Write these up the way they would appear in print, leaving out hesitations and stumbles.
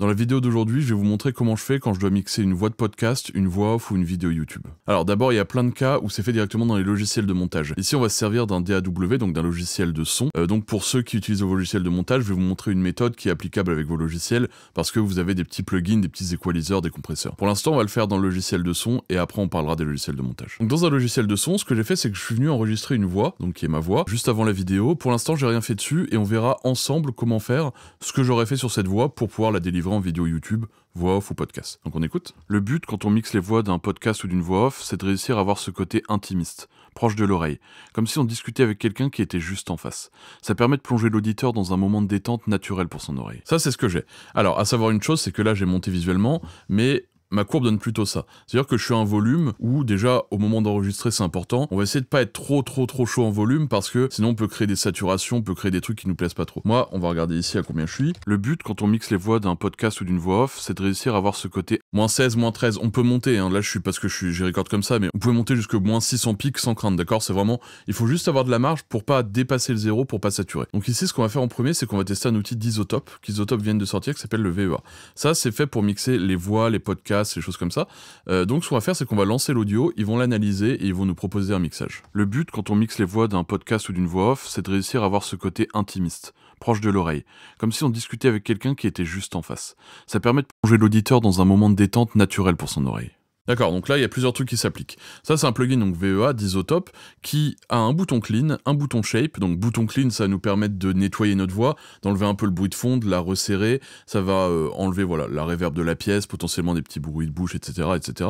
Dans la vidéo d'aujourd'hui, je vais vous montrer comment je fais quand je dois mixer une voix de podcast, une voix off ou une vidéo YouTube. Alors d'abord, il y a plein de cas où c'est fait directement dans les logiciels de montage. Ici, on va se servir d'un DAW, donc d'un logiciel de son. Donc pour ceux qui utilisent vos logiciels de montage, je vais vous montrer une méthode qui est applicable avec vos logiciels parce que vous avez des petits plugins, des petits équaliseurs, des compresseurs. Pour l'instant, on va le faire dans le logiciel de son et après on parlera des logiciels de montage. Donc dans un logiciel de son, ce que j'ai fait, c'est que je suis venu enregistrer une voix, donc qui est ma voix, juste avant la vidéo. Pour l'instant, j'ai rien fait dessus et on verra ensemble comment faire ce que j'aurais fait sur cette voix pour pouvoir la délivrer en vidéo YouTube, voix off ou podcast. Donc on écoute. Le but quand on mixe les voix d'un podcast ou d'une voix off, c'est de réussir à avoir ce côté intimiste, proche de l'oreille, comme si on discutait avec quelqu'un qui était juste en face. Ça permet de plonger l'auditeur dans un moment de détente naturel pour son oreille. Ça, c'est ce que j'ai. Alors, à savoir une chose, c'est que là, j'ai monté visuellement, mais ma courbe donne plutôt ça. C'est-à-dire que je suis à un volume où, déjà, au moment d'enregistrer, c'est important. On va essayer de pas être trop chaud en volume parce que sinon on peut créer des saturations, on peut créer des trucs qui nous plaisent pas trop. Moi, on va regarder ici à combien je suis. Le but, quand on mixe les voix d'un podcast ou d'une voix off, c'est de réussir à avoir ce côté moins 16, moins 13. On peut monter, hein. Là, je suis parce que j'ai record comme ça, mais on peut monter jusque moins 6 en pic sans crainte, d'accord? C'est vraiment, il faut juste avoir de la marge pour pas dépasser le zéro, pour pas saturer. Donc ici, ce qu'on va faire en premier, c'est qu'on va tester un outil d'Isotope, qu'Isotope viennent de sortir, qui s'appelle le VEA. Ça, c'est fait pour mixer les voix, les podcasts, les choses comme ça. Donc ce qu'on va faire, c'est qu'on va lancer l'audio, ils vont l'analyser et ils vont nous proposer un mixage. Le but quand on mixe les voix d'un podcast ou d'une voix off, c'est de réussir à avoir ce côté intimiste, proche de l'oreille, comme si on discutait avec quelqu'un qui était juste en face. Ça permet de plonger l'auditeur dans un moment de détente naturel pour son oreille. D'accord, donc là, il y a plusieurs trucs qui s'appliquent. Ça, c'est un plugin donc VEA d'Isotope qui a un bouton clean, un bouton shape. Donc, bouton clean, ça va nous permettre de nettoyer notre voix, d'enlever un peu le bruit de fond, de la resserrer. Ça va enlever voilà, la reverb de la pièce, potentiellement des petits bruits de bouche, etc. etc.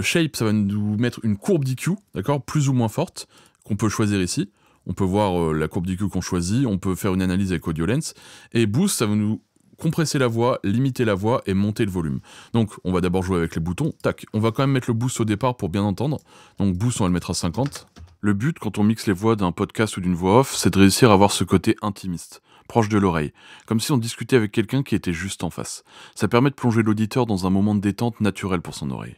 Shape, ça va nous mettre une courbe d'EQ, d'accord, plus ou moins forte, qu'on peut choisir ici. On peut voir la courbe d'EQ qu'on choisit, on peut faire une analyse avec AudioLens. Et Boost, ça va nous compresser la voix, limiter la voix et monter le volume. Donc on va d'abord jouer avec les boutons, tac, on va quand même mettre le boost au départ pour bien entendre, donc boost on va le mettre à 50. Le but quand on mixe les voix d'un podcast ou d'une voix off, c'est de réussir à avoir ce côté intimiste, proche de l'oreille, comme si on discutait avec quelqu'un qui était juste en face. Ça permet de plonger l'auditeur dans un moment de détente naturel pour son oreille.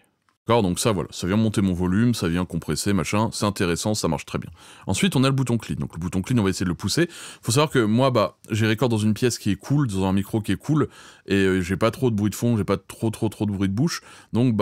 D'accord, donc ça voilà, ça vient monter mon volume, ça vient compresser, machin, c'est intéressant, ça marche très bien. Ensuite, on a le bouton clean. Donc le bouton clean, on va essayer de le pousser. Faut savoir que moi, j'ai record dans une pièce qui est cool, dans un micro qui est cool, et j'ai pas trop de bruit de fond, j'ai pas trop de bruit de bouche. Donc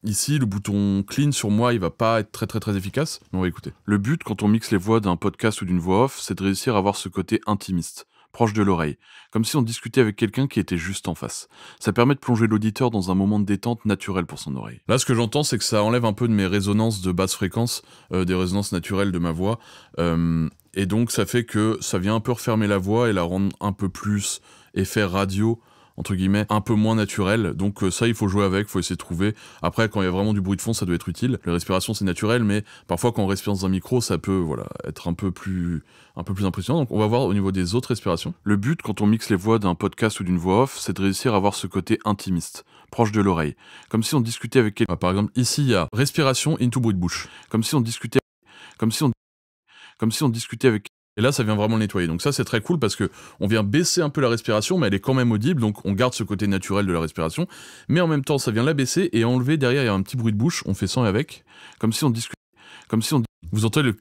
ici, le bouton clean sur moi, il va pas être très efficace. Mais on va écouter. Le but, quand on mixe les voix d'un podcast ou d'une voix off, c'est de réussir à avoir ce côté intimiste, proche de l'oreille, comme si on discutait avec quelqu'un qui était juste en face. Ça permet de plonger l'auditeur dans un moment de détente naturel pour son oreille. Là, ce que j'entends, c'est que ça enlève un peu de mes résonances de basse fréquence, des résonances naturelles de ma voix, et donc ça fait que ça vient un peu refermer la voix et la rendre un peu plus effet radio, entre guillemets, un peu moins naturel. Donc ça, il faut jouer avec, il faut essayer de trouver. Après, quand il y a vraiment du bruit de fond, ça doit être utile. La respiration, c'est naturel, mais parfois, quand on respire dans un micro, ça peut être un peu plus impressionnant. Donc on va voir au niveau des autres respirations. Le but, quand on mixe les voix d'un podcast ou d'une voix off, c'est de réussir à avoir ce côté intimiste, proche de l'oreille, comme si on discutait avec quelqu'un. Par exemple, ici, il y a respiration into bruit de bouche, comme si on discutait avec. Et là, ça vient vraiment le nettoyer. Donc ça, c'est très cool parce que on vient baisser un peu la respiration, mais elle est quand même audible, donc on garde ce côté naturel de la respiration. Mais en même temps, ça vient la baisser et enlever derrière, il y a un petit bruit de bouche, on fait sans et avec, comme si on discutait, vous entendez le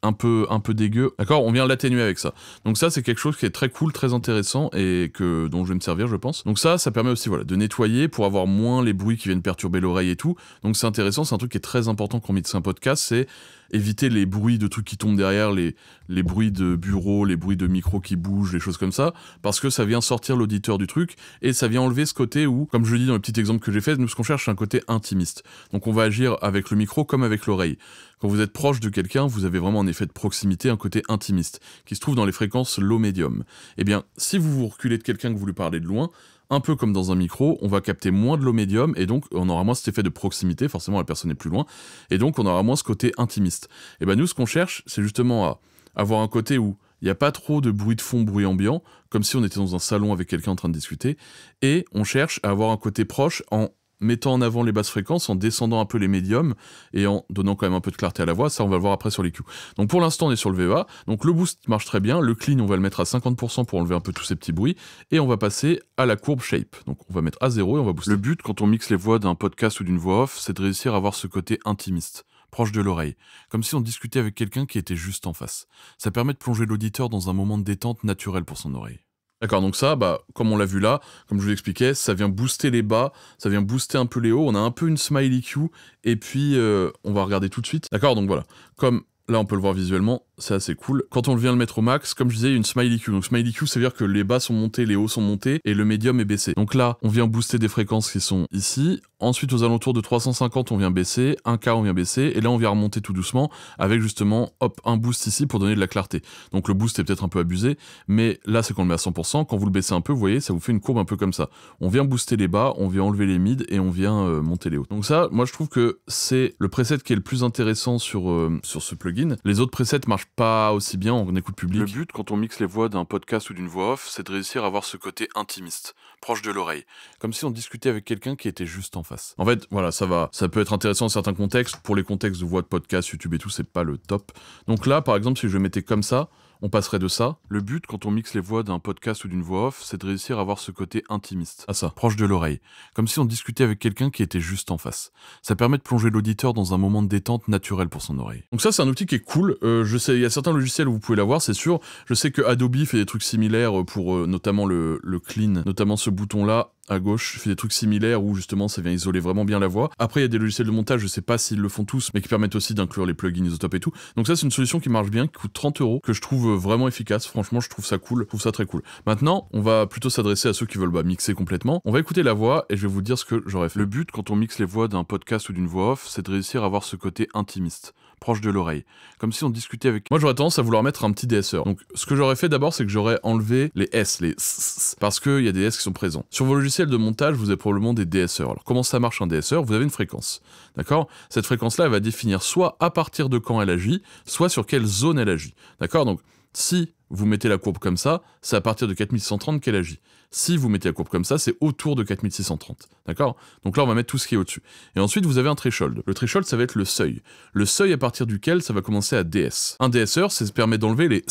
un peu dégueu, d'accord, on vient l'atténuer avec ça. Donc ça, c'est quelque chose qui est très cool, très intéressant et dont je vais me servir, je pense. Donc ça permet aussi de nettoyer pour avoir moins les bruits qui viennent perturber l'oreille et tout. Donc c'est intéressant, c'est un truc qui est très important quand on mixe un podcast, c'est éviter les bruits de trucs qui tombent derrière, les bruits de bureau, les bruits de micro qui bougent, les choses comme ça, parce que ça vient sortir l'auditeur du truc et ça vient enlever ce côté où, comme je le dis dans le petit exemple que j'ai fait, nous ce qu'on cherche c'est un côté intimiste. Donc on va agir avec le micro comme avec l'oreille. Quand vous êtes proche de quelqu'un, vous avez vraiment un effet de proximité, un côté intimiste, qui se trouve dans les fréquences low médium. Eh bien, si vous vous reculez de quelqu'un que vous lui parlez de loin, un peu comme dans un micro, on va capter moins de low médium et donc on aura moins cet effet de proximité, forcément la personne est plus loin, et donc on aura moins ce côté intimiste. Et ben nous ce qu'on cherche, c'est justement à avoir un côté où il n'y a pas trop de bruit de fond, bruit ambiant, comme si on était dans un salon avec quelqu'un en train de discuter, et on cherche à avoir un côté proche en mettant en avant les basses fréquences, en descendant un peu les médiums, et en donnant quand même un peu de clarté à la voix, ça on va le voir après sur les Q. Donc pour l'instant on est sur le VEA, donc le boost marche très bien, le clean on va le mettre à 50% pour enlever un peu tous ces petits bruits, et on va passer à la courbe shape. Donc on va mettre à 0 et on va booster. Le but quand on mixe les voix d'un podcast ou d'une voix off, c'est de réussir à avoir ce côté intimiste, proche de l'oreille, comme si on discutait avec quelqu'un qui était juste en face. Ça permet de plonger l'auditeur dans un moment de détente naturel pour son oreille. D'accord, donc ça, bah, comme on l'a vu là, comme je vous l'expliquais, ça vient booster les bas, ça vient booster un peu les hauts, on a un peu une smiley Q, et puis on va regarder tout de suite. D'accord, donc voilà, comme là on peut le voir visuellement, c'est assez cool. Quand on vient le mettre au max, comme je disais, il y a une smiley Q. Donc smiley Q, ça veut dire que les bas sont montés, les hauts sont montés, et le médium est baissé. Donc là, on vient booster des fréquences qui sont ici. Ensuite, aux alentours de 350, on vient baisser, 1K, on vient baisser, et là, on vient remonter tout doucement, avec justement, hop, un boost ici pour donner de la clarté. Donc le boost est peut-être un peu abusé, mais là, c'est qu'on le met à 100%. Quand vous le baissez un peu, vous voyez, ça vous fait une courbe un peu comme ça. On vient booster les bas, on vient enlever les mids, et on vient monter les hauts. Donc ça, moi, je trouve que c'est le preset qui est le plus intéressant sur ce plugin. Les autres presets marchent pas aussi bien en écoute publique. Le but, quand on mixe les voix d'un podcast ou d'une voix off, c'est de réussir à avoir ce côté intimiste, proche de l'oreille, comme si on discutait avec quelqu'un qui était juste en face. En fait, voilà, ça peut être intéressant dans certains contextes. Pour les contextes de voix de podcast, YouTube et tout, c'est pas le top. Donc là, par exemple, si je le mettais comme ça, on passerait de ça. Le but, quand on mixe les voix d'un podcast ou d'une voix off, c'est de réussir à avoir ce côté intimiste, à ça, proche de l'oreille, comme si on discutait avec quelqu'un qui était juste en face. Ça permet de plonger l'auditeur dans un moment de détente naturel pour son oreille. Donc ça, c'est un outil qui est cool. Je sais, il y a certains logiciels où vous pouvez l'avoir, c'est sûr. Je sais que Adobe fait des trucs similaires pour notamment le clean, notamment ce bouton-là, à gauche, fait des trucs similaires où justement ça vient isoler vraiment bien la voix. Après il y a des logiciels de montage, je sais pas s'ils le font tous, mais qui permettent aussi d'inclure les plugins Isotope et tout. Donc ça c'est une solution qui marche bien, qui coûte 30 €, que je trouve vraiment efficace. Franchement je trouve ça cool, je trouve ça très cool. Maintenant on va plutôt s'adresser à ceux qui veulent mixer complètement. On va écouter la voix et je vais vous dire ce que j'aurais fait. Le but quand on mixe les voix d'un podcast ou d'une voix off, c'est de réussir à avoir ce côté intimiste, proche de l'oreille, comme si on discutait avec... Moi j'aurais tendance à vouloir mettre un petit DSR. Donc ce que j'aurais fait d'abord c'est que j'aurais enlevé les S, les S, parce qu'il y a des S qui sont présents. Sur vos logiciels de montage, vous avez probablement des DSR. Alors comment ça marche un DSR? Vous avez une fréquence, d'accord? Cette fréquence-là, elle va définir soit à partir de quand elle agit, soit sur quelle zone elle agit, d'accord? Donc si vous mettez la courbe comme ça, c'est à partir de 4630 qu'elle agit. Si vous mettez la courbe comme ça, c'est autour de 4630, d'accord? Donc là, on va mettre tout ce qui est au-dessus. Et ensuite, vous avez un threshold. Le threshold, ça va être le seuil. Le seuil à partir duquel ça va commencer à DS. Un DSR, ça permet d'enlever les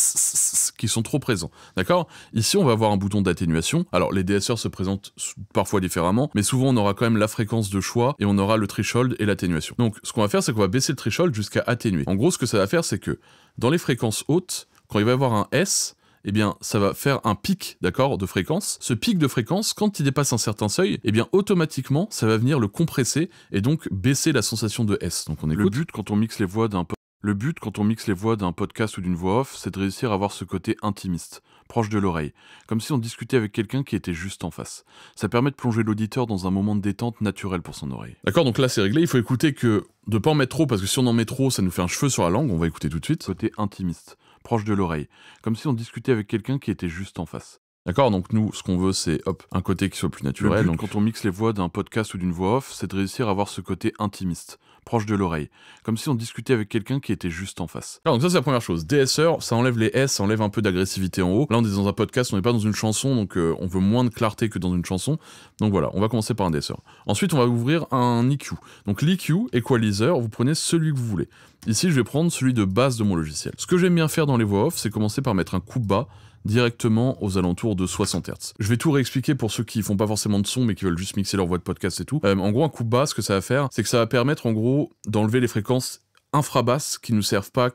qui sont trop présents, d'accord? Ici, on va avoir un bouton d'atténuation. Alors, les DSR se présentent parfois différemment, mais souvent, on aura quand même la fréquence de choix et on aura le threshold et l'atténuation. Donc, ce qu'on va faire, c'est qu'on va baisser le threshold jusqu'à atténuer. En gros, ce que ça va faire, c'est que dans les fréquences hautes, quand il va y avoir un S, eh bien, ça va faire un pic, d'accord, de fréquence. Ce pic de fréquence, quand il dépasse un certain seuil, eh bien, automatiquement, ça va venir le compresser et donc baisser la sensation de S. Donc, on écoute. Le but, quand on mixe les voix d'un podcast ou d'une voix off, c'est de réussir à avoir ce côté intimiste, proche de l'oreille, comme si on discutait avec quelqu'un qui était juste en face. Ça permet de plonger l'auditeur dans un moment de détente naturel pour son oreille. D'accord, donc là c'est réglé, il faut écouter que de pas en mettre trop, parce que si on en met trop, ça nous fait un cheveu sur la langue, on va écouter tout de suite. Côté intimiste, proche de l'oreille, comme si on discutait avec quelqu'un qui était juste en face. D'accord, donc nous, ce qu'on veut, c'est, hop, un côté qui soit plus naturel. Donc quand on mixe les voix d'un podcast ou d'une voix off, c'est de réussir à avoir ce côté intimiste, proche de l'oreille, comme si on discutait avec quelqu'un qui était juste en face. Alors, donc ça, c'est la première chose. DSR, ça enlève les S, ça enlève un peu d'agressivité en haut. Là, on est dans un podcast, on n'est pas dans une chanson, donc on veut moins de clarté que dans une chanson. Donc voilà, on va commencer par un DSR. Ensuite, on va ouvrir un EQ. Donc l'EQ, Equalizer, vous prenez celui que vous voulez. Ici, je vais prendre celui de base de mon logiciel. Ce que j'aime bien faire dans les voix off, c'est commencer par mettre un coup bas directement aux alentours de 60 Hz. Je vais tout réexpliquer pour ceux qui font pas forcément de son mais qui veulent juste mixer leur voix de podcast et tout. En gros, un coup bas, ce que ça va faire, c'est que ça va permettre en gros d'enlever les fréquences infrabasses qui nous servent pas,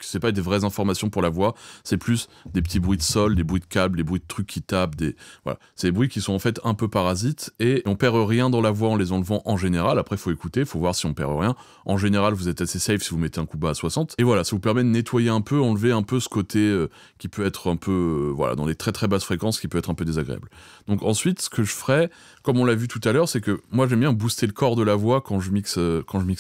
c'est pas des vraies informations pour la voix, c'est plus des petits bruits de sol, des bruits de câbles, des bruits de trucs qui tapent, voilà. C'est des bruits qui sont en fait un peu parasites et on perd rien dans la voix en les enlevant en général. Après, faut écouter, faut voir si on perd rien. En général, vous êtes assez safe si vous mettez un coup bas à 60. Et voilà, ça vous permet de nettoyer un peu, enlever un peu ce côté qui peut être un peu, voilà, dans les très très basses fréquences, qui peut être un peu désagréable. Donc ensuite, ce que je ferai, comme on l'a vu tout à l'heure, c'est que moi j'aime bien booster le corps de la voix quand je mixe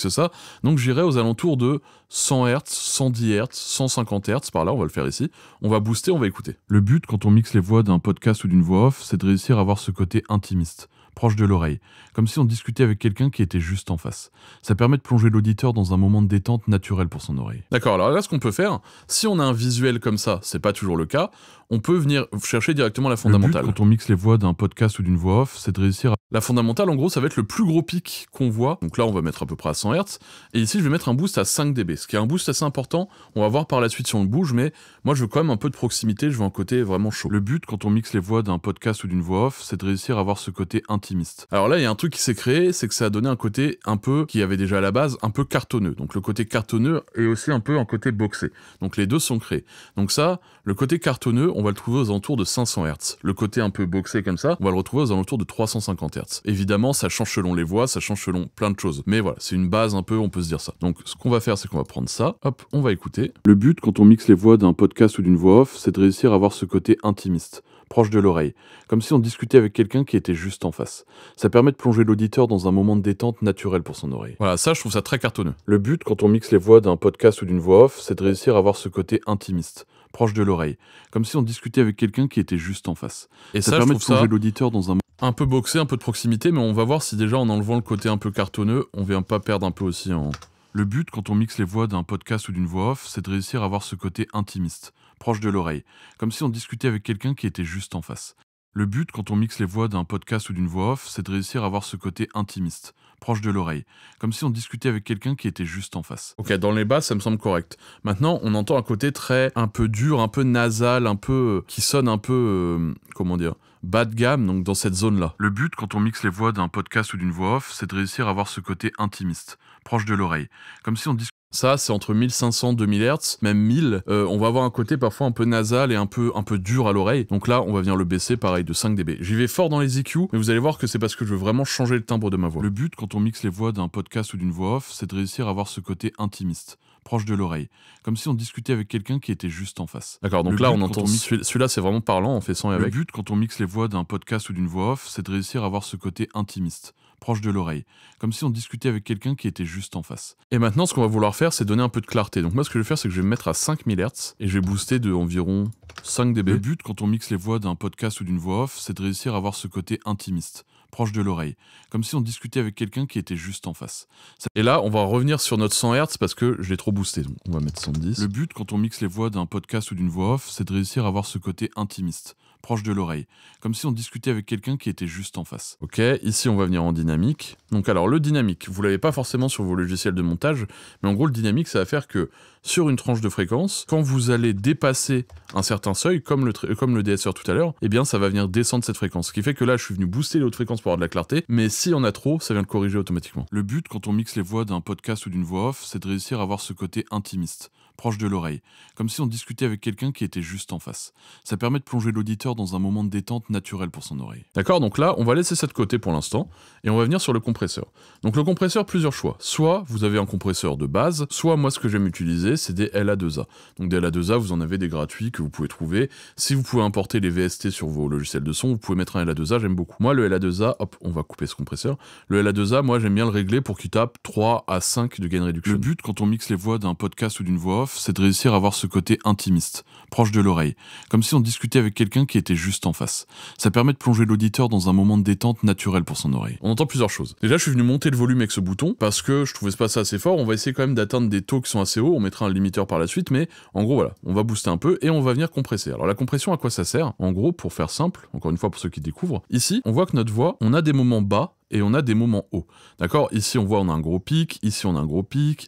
ça. Donc j'irai aux alentours de 100 Hz, 110 Hz, 150 Hz, par là, on va le faire ici. On va booster, on va écouter. Le but, quand on mixe les voix d'un podcast ou d'une voix off, c'est de réussir à avoir ce côté intimiste, proche de l'oreille, comme si on discutait avec quelqu'un qui était juste en face. Ça permet de plonger l'auditeur dans un moment de détente naturel pour son oreille. D'accord, alors là, ce qu'on peut faire, si on a un visuel comme ça, c'est pas toujours le cas, on peut venir chercher directement la fondamentale. Le but, quand on mixe les voix d'un podcast ou d'une voix off, c'est de réussir à... La fondamentale, en gros, ça va être le plus gros pic qu'on voit. Donc là, on va mettre à peu près à 100 Hz. Et ici, je vais mettre un boost à 5 dB. voulez. Ce qui est un boost assez important, on va voir par la suite si on le bouge, mais moi je veux quand même un peu de proximité, je veux un côté vraiment chaud. Le but quand on mixe les voix d'un podcast ou d'une voix off, c'est de réussir à avoir ce côté intimiste. Alors là, il y a un truc qui s'est créé, c'est que ça a donné un côté un peu, qui avait déjà à la base, un peu cartonneux. Donc le côté cartonneux est aussi un peu un côté boxé. Donc les deux sont créés. Donc ça, le côté cartonneux, on va le trouver aux alentours de 500 Hz. Le côté un peu boxé comme ça, on va le retrouver aux alentours de 350 Hz. Évidemment, ça change selon les voix, ça change selon plein de choses. Mais voilà, c'est une base un peu, on peut se dire ça. Donc ce qu'on va faire, c'est qu'on va prendre ça, hop, on va écouter. Le but quand on mixe les voix d'un podcast ou d'une voix off, c'est de réussir à avoir ce côté intimiste, proche de l'oreille, comme si on discutait avec quelqu'un qui était juste en face. Ça permet de plonger l'auditeur dans un moment de détente naturel pour son oreille. Voilà, ça je trouve ça très cartonneux. Le but quand on mixe les voix d'un podcast ou d'une voix off, c'est de réussir à avoir ce côté intimiste, proche de l'oreille, comme si on discutait avec quelqu'un qui était juste en face. Et ça permet de plonger l'auditeur dans un peu boxé, un peu de proximité, mais on va voir si déjà en enlevant le côté un peu cartonneux, on vient pas perdre un peu aussi en... Le but quand on mixe les voix d'un podcast ou d'une voix off, c'est de réussir à avoir ce côté intimiste, proche de l'oreille, comme si on discutait avec quelqu'un qui était juste en face. Le but quand on mixe les voix d'un podcast ou d'une voix off, c'est de réussir à avoir ce côté intimiste, proche de l'oreille, comme si on discutait avec quelqu'un qui était juste en face. Ok, dans les bas, ça me semble correct. Maintenant, on entend un côté très, un peu dur, un peu nasal, un peu, qui sonne un peu, comment dire, bas de gamme, donc dans cette zone-là. Le but quand on mixe les voix d'un podcast ou d'une voix off, c'est de réussir à avoir ce côté intimiste, proche de l'oreille, comme si on discutait... Ça, c'est entre 1500 et 2000 Hz, même 1000. On va avoir un côté parfois un peu nasal et un peu dur à l'oreille. Donc là, on va venir le baisser, pareil, de 5 dB. J'y vais fort dans les EQ, mais vous allez voir que c'est parce que je veux vraiment changer le timbre de ma voix. Le but, quand on mixe les voix d'un podcast ou d'une voix off, c'est de réussir à avoir ce côté intimiste, proche de l'oreille, comme si on discutait avec quelqu'un qui était juste en face. D'accord, donc là, on entend... Celui-là, c'est vraiment parlant, on fait sans et avec. Le but, quand on mixe les voix d'un podcast ou d'une voix off, c'est de réussir à avoir ce côté intimiste, proche de l'oreille, comme si on discutait avec quelqu'un qui était juste en face. Et maintenant, ce qu'on va vouloir faire, c'est donner un peu de clarté. Donc moi, ce que je vais faire, c'est que je vais me mettre à 5000 Hz et je vais booster de environ 5 dB. Le but, quand on mixe les voix d'un podcast ou d'une voix off, c'est de réussir à avoir ce côté intimiste, proche de l'oreille, comme si on discutait avec quelqu'un qui était juste en face. Et là, on va revenir sur notre 100 Hz parce que je l'ai trop boosté, donc on va mettre 110. Le but, quand on mixe les voix d'un podcast ou d'une voix off, c'est de réussir à avoir ce côté intimiste, proche de l'oreille, comme si on discutait avec quelqu'un qui était juste en face. Ok, ici on va venir en dynamique. Donc alors le dynamique, vous l'avez pas forcément sur vos logiciels de montage, mais en gros le dynamique ça va faire que sur une tranche de fréquence, quand vous allez dépasser un certain seuil, comme le DSR tout à l'heure, eh bien ça va venir descendre cette fréquence. Ce qui fait que là je suis venu booster les hautes fréquences pour avoir de la clarté, mais si on a trop, ça vient le corriger automatiquement. Le but quand on mixe les voix d'un podcast ou d'une voix off, c'est de réussir à avoir ce côté intimiste, proche de l'oreille, comme si on discutait avec quelqu'un qui était juste en face. Ça permet de plonger l'auditeur dans un moment de détente naturel pour son oreille. D'accord, donc là, on va laisser ça de côté pour l'instant, et on va venir sur le compresseur. Donc le compresseur, plusieurs choix. Soit vous avez un compresseur de base, soit moi ce que j'aime utiliser, c'est des LA2A. Donc des LA2A, vous en avez des gratuits que vous pouvez trouver. Si vous pouvez importer les VST sur vos logiciels de son, vous pouvez mettre un LA2A, j'aime beaucoup. Moi, le LA2A, hop, on va couper ce compresseur. Le LA2A, moi j'aime bien le régler pour qu'il tape 3 à 5 de gain reduction. Le but, quand on mixe les voix d'un podcast ou d'une voix off, c'est de réussir à avoir ce côté intimiste, proche de l'oreille, comme si on discutait avec quelqu'un qui était juste en face. Ça permet de plonger l'auditeur dans un moment de détente naturel pour son oreille. On entend plusieurs choses. Déjà, je suis venu monter le volume avec ce bouton parce que je trouvais pas ça assez fort. On va essayer quand même d'atteindre des taux qui sont assez hauts. On mettra un limiteur par la suite, mais en gros, voilà, on va booster un peu et on va venir compresser. Alors la compression, à quoi ça sert? En gros, pour faire simple, encore une fois pour ceux qui découvrent, ici, on voit que notre voix, on a des moments bas et on a des moments hauts. D'accord? Ici, on voit on a un gros pic, ici, on a un gros pic,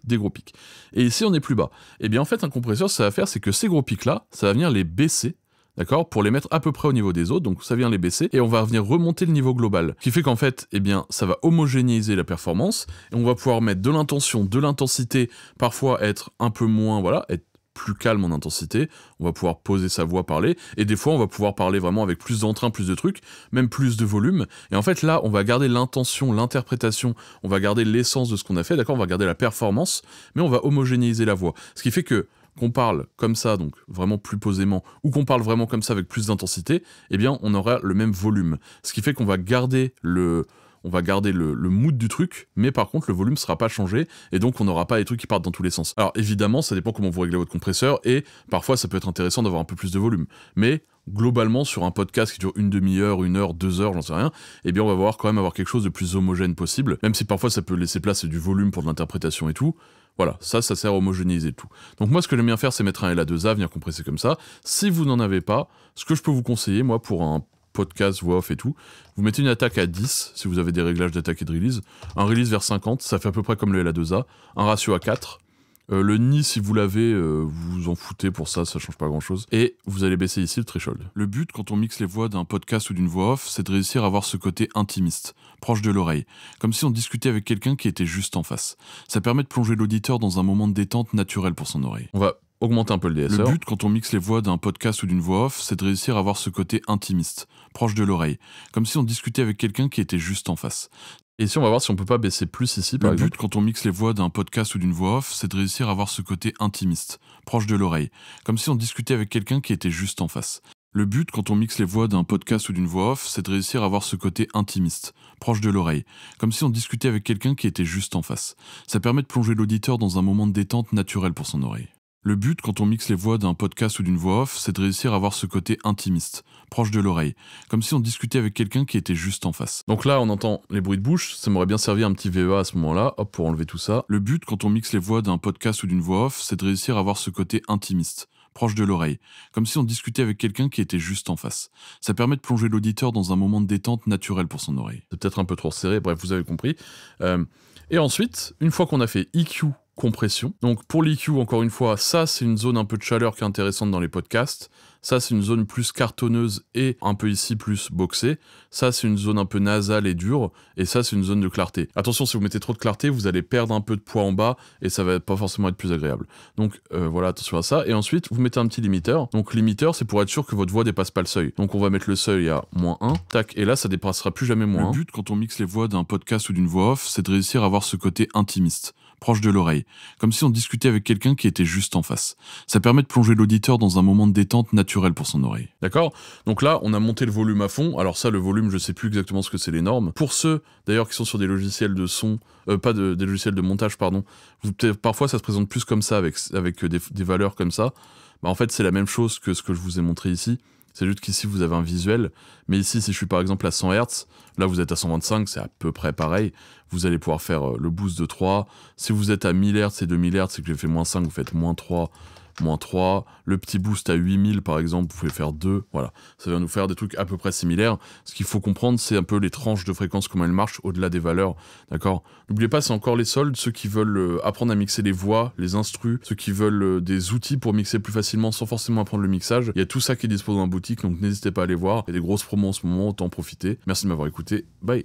des gros pics. Et ici, on est plus bas. Et bien, en fait, un compresseur, ça va faire, c'est que ces gros pics-là, ça va venir les baisser, d'accord, pour les mettre à peu près au niveau des autres, donc ça vient les baisser, et on va venir remonter le niveau global. Ce qui fait qu'en fait, eh bien, ça va homogénéiser la performance, et on va pouvoir mettre de l'intention, de l'intensité, parfois être un peu moins, voilà, être plus calme en intensité, on va pouvoir poser sa voix, parler, et des fois on va pouvoir parler vraiment avec plus d'entrain, plus de trucs, même plus de volume, et en fait là on va garder l'intention, l'interprétation, on va garder l'essence de ce qu'on a fait, d'accord, on va garder la performance, mais on va homogénéiser la voix. Ce qui fait que qu'on parle comme ça, donc vraiment plus posément, ou qu'on parle vraiment comme ça avec plus d'intensité, eh bien on aura le même volume. Ce qui fait qu'on va garder le mood du truc, mais par contre le volume sera pas changé, et donc on n'aura pas des trucs qui partent dans tous les sens. Alors évidemment, ça dépend comment vous réglez votre compresseur, et parfois ça peut être intéressant d'avoir un peu plus de volume. Mais globalement, sur un podcast qui dure une demi-heure, 1 heure, 2 heures, j'en sais rien, eh bien on va quand même avoir quelque chose de plus homogène possible, même si parfois ça peut laisser place à du volume pour de l'interprétation et tout. Voilà, ça sert à homogénéiser tout. Donc moi, ce que j'aime bien faire, c'est mettre un LA2A, venir compresser comme ça. Si vous n'en avez pas, ce que je peux vous conseiller, moi, pour un podcast, voix off et tout, vous mettez une attaque à 10, si vous avez des réglages d'attaque et de release, un release vers 50, ça fait à peu près comme le LA2A, un ratio à 4, Le nid, si vous l'avez, vous vous en foutez pour ça, ça change pas grand chose. Et vous allez baisser ici le threshold. Le but quand on mixe les voix d'un podcast ou d'une voix off, c'est de réussir à avoir ce côté intimiste, proche de l'oreille, comme si on discutait avec quelqu'un qui était juste en face. Ça permet de plonger l'auditeur dans un moment de détente naturel pour son oreille. On va augmenter un peu le DSR. Le but quand on mixe les voix d'un podcast ou d'une voix off, c'est de réussir à avoir ce côté intimiste, proche de l'oreille, comme si on discutait avec quelqu'un qui était juste en face. Et ici, on va voir si on peut pas baisser plus ici, par exemple. Le but quand on mixe les voix d'un podcast ou d'une voix off, c'est de réussir à avoir ce côté intimiste, proche de l'oreille, comme si on discutait avec quelqu'un qui était juste en face. Le but quand on mixe les voix d'un podcast ou d'une voix off, c'est de réussir à avoir ce côté intimiste, proche de l'oreille, comme si on discutait avec quelqu'un qui était juste en face. Ça permet de plonger l'auditeur dans un moment de détente naturel pour son oreille. Le but quand on mixe les voix d'un podcast ou d'une voix off, c'est de réussir à avoir ce côté intimiste, proche de l'oreille, comme si on discutait avec quelqu'un qui était juste en face. Donc là, on entend les bruits de bouche, ça m'aurait bien servi un petit VEA à ce moment-là, hop, pour enlever tout ça. Le but quand on mixe les voix d'un podcast ou d'une voix off, c'est de réussir à avoir ce côté intimiste, proche de l'oreille, comme si on discutait avec quelqu'un qui était juste en face. Ça permet de plonger l'auditeur dans un moment de détente naturel pour son oreille. C'est peut-être un peu trop serré, bref, vous avez compris. Et ensuite, une fois qu'on a fait EQ, compression. Donc pour l'EQ, encore une fois, ça c'est une zone un peu de chaleur qui est intéressante dans les podcasts. Ça c'est une zone plus cartonneuse et un peu ici plus boxée. Ça c'est une zone un peu nasale et dure. Et ça c'est une zone de clarté. Attention, si vous mettez trop de clarté, vous allez perdre un peu de poids en bas et ça va pas forcément être plus agréable. Donc voilà, attention à ça. Et ensuite, vous mettez un petit limiteur. Donc limiteur, c'est pour être sûr que votre voix dépasse pas le seuil. Donc on va mettre le seuil à -1. Tac, et là ça dépassera plus jamais -1. Le but quand on mixe les voix d'un podcast ou d'une voix off, c'est de réussir à avoir ce côté intimiste, proche de l'oreille, comme si on discutait avec quelqu'un qui était juste en face. Ça permet de plonger l'auditeur dans un moment de détente naturel pour son oreille. D'accord? Donc là, on a monté le volume à fond. Alors ça, le volume, je sais plus exactement ce que c'est les normes. Pour ceux, d'ailleurs, qui sont sur des logiciels de son, des logiciels de montage, pardon, parfois ça se présente plus comme ça, avec des valeurs comme ça. Bah, en fait, c'est la même chose que ce que je vous ai montré ici. C'est juste qu'ici, vous avez un visuel. Mais ici, si je suis par exemple à 100 Hz, là, vous êtes à 125, c'est à peu près pareil. Vous allez pouvoir faire le boost de 3. Si vous êtes à 1000 Hz et 2000 Hz, c'est que j'ai fait -5, vous faites -3, -3. Le petit boost à 8000, par exemple, vous pouvez faire 2. Voilà, ça va nous faire des trucs à peu près similaires. Ce qu'il faut comprendre, c'est un peu les tranches de fréquence, comment elles marchent au-delà des valeurs. D'accord? N'oubliez pas, c'est encore les soldes, ceux qui veulent apprendre à mixer les voix, les instrus, ceux qui veulent des outils pour mixer plus facilement sans forcément apprendre le mixage. Il y a tout ça qui est disponible dans la boutique, donc n'hésitez pas à aller voir. Il y a des grosses promos en ce moment, autant en profiter. Merci de m'avoir écouté. Bye!